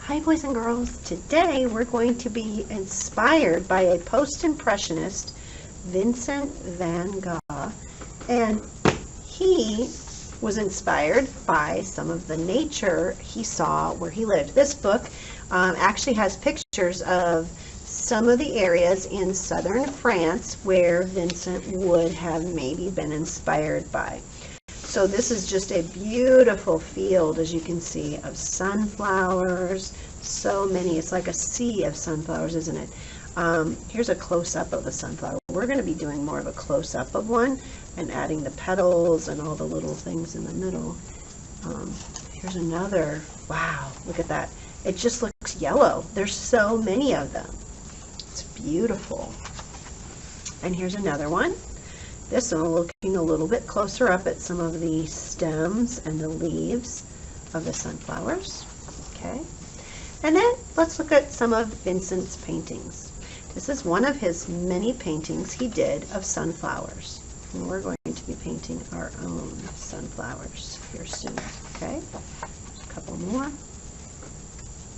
Hi boys and girls, today we're going to be inspired by a post-impressionist, Vincent van Gogh, and he was inspired by some of the nature he saw where he lived. This book actually has pictures of some of the areas in southern France where Vincent would have maybe been inspired by. So this is just a beautiful field, as you can see, of sunflowers. So many. It's like a sea of sunflowers, isn't it? Here's a close-up of a sunflower. We're going to be doing more of a close-up of one and adding the petals and all the little things in the middle. Here's another. Wow, look at that. It just looks yellow. There's so many of them. It's beautiful. And here's another one. This one, looking a little bit closer up at some of the stems and the leaves of the sunflowers. Okay. And then let's look at some of Vincent's paintings. This is one of his many paintings he did of sunflowers. And we're going to be painting our own sunflowers here soon. Okay. There's a couple more.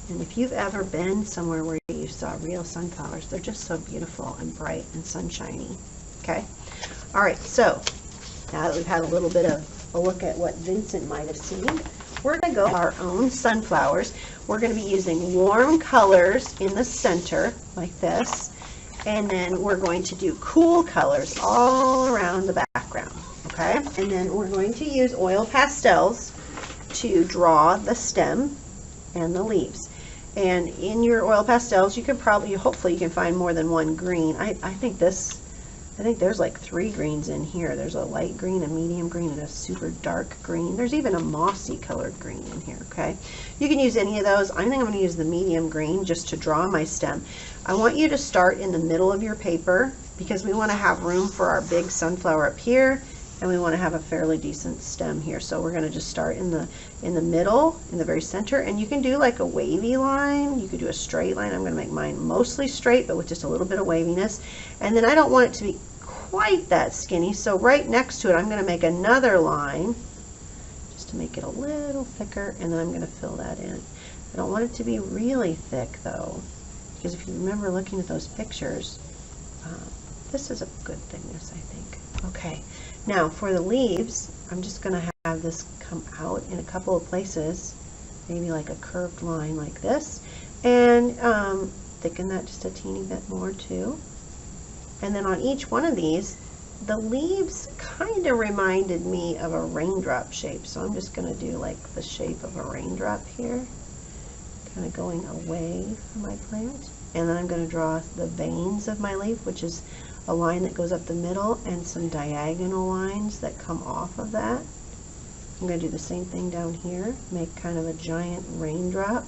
And if you've ever been somewhere where you saw real sunflowers, they're just so beautiful and bright and sunshiny. Okay. All right, so now that we've had a little bit of a look at what Vincent might have seen, we're going to go our own sunflowers. We're going to be using warm colors in the center, like this, and then we're going to do cool colors all around the background, okay? And then we're going to use oil pastels to draw the stem and the leaves. And in your oil pastels, you can hopefully you can find more than one green. I think there's like 3 greens in here. There's a light green, a medium green, and a super dark green. There's even a mossy colored green in here, okay? You can use any of those. I think I'm going to use the medium green just to draw my stem. I want you to start in the middle of your paper because we want to have room for our big sunflower up here, and we want to have a fairly decent stem here. So we're going to just start in the middle, in the very center, and you can do like a wavy line. You could do a straight line. I'm going to make mine mostly straight, but with just a little bit of waviness. And then I don't want it to be quite that skinny, so right next to it I'm going to make another line just to make it a little thicker, and then I'm going to fill that in. I don't want it to be really thick though, because if you remember looking at those pictures, this is a good thickness, I think. Okay, now for the leaves, I'm just going to have this come out in a couple of places, maybe like a curved line like this, and thicken that just a teeny bit more too. And then on each one of these, the leaves kind of reminded me of a raindrop shape. So I'm just going to do like the shape of a raindrop here, kind of going away from my plant. And then I'm going to draw the veins of my leaf, which is a line that goes up the middle and some diagonal lines that come off of that. I'm going to do the same thing down here, make kind of a giant raindrop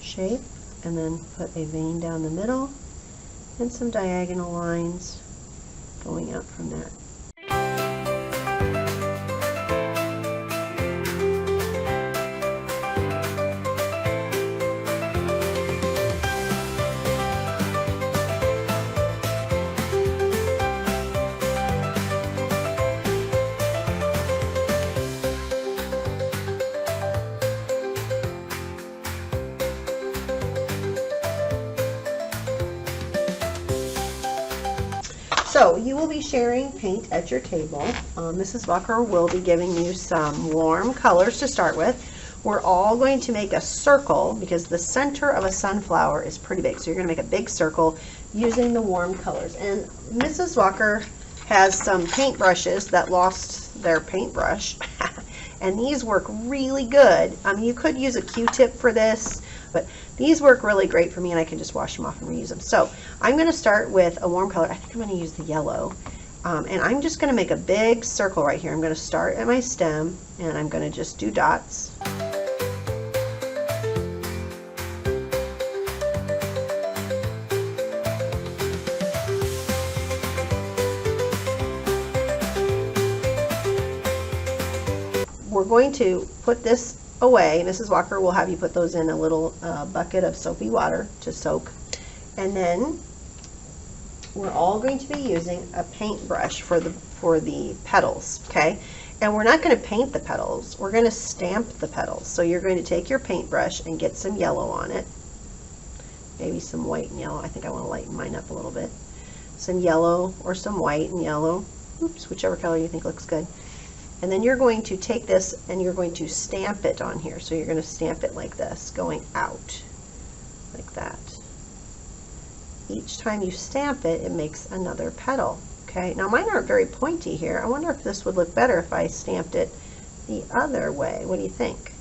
shape, and then put a vein down the middle and some diagonal lines going out from that. So you will be sharing paint at your table. Mrs. Walker will be giving you some warm colors to start with. We're all going to make a circle because the center of a sunflower is pretty big. So you're going to make a big circle using the warm colors. And Mrs. Walker has some paint brushes that lost their paintbrush. And these work really good. You could use a Q-tip for this, but these work really great for me, and I can just wash them off and reuse them. So I'm going to start with a warm color. I think I'm going to use the yellow. And I'm just going to make a big circle right here. I'm going to start at my stem, and I'm going to just do dots. We're going to put this away. Mrs. Walker will have you put those in a little bucket of soapy water to soak. And then we're all going to be using a paintbrush for the petals, okay? And we're not going to paint the petals, we're going to stamp the petals. So you're going to take your paintbrush and get some yellow on it, maybe some white and yellow. I think I want to lighten mine up a little bit. Some yellow or some white and yellow, oops, whichever color you think looks good. And then you're going to take this and you're going to stamp it on here. So you're going to stamp it like this, going out, like that. Each time you stamp it, it makes another petal. Okay, now mine aren't very pointy here. I wonder if this would look better if I stamped it the other way. What do you think?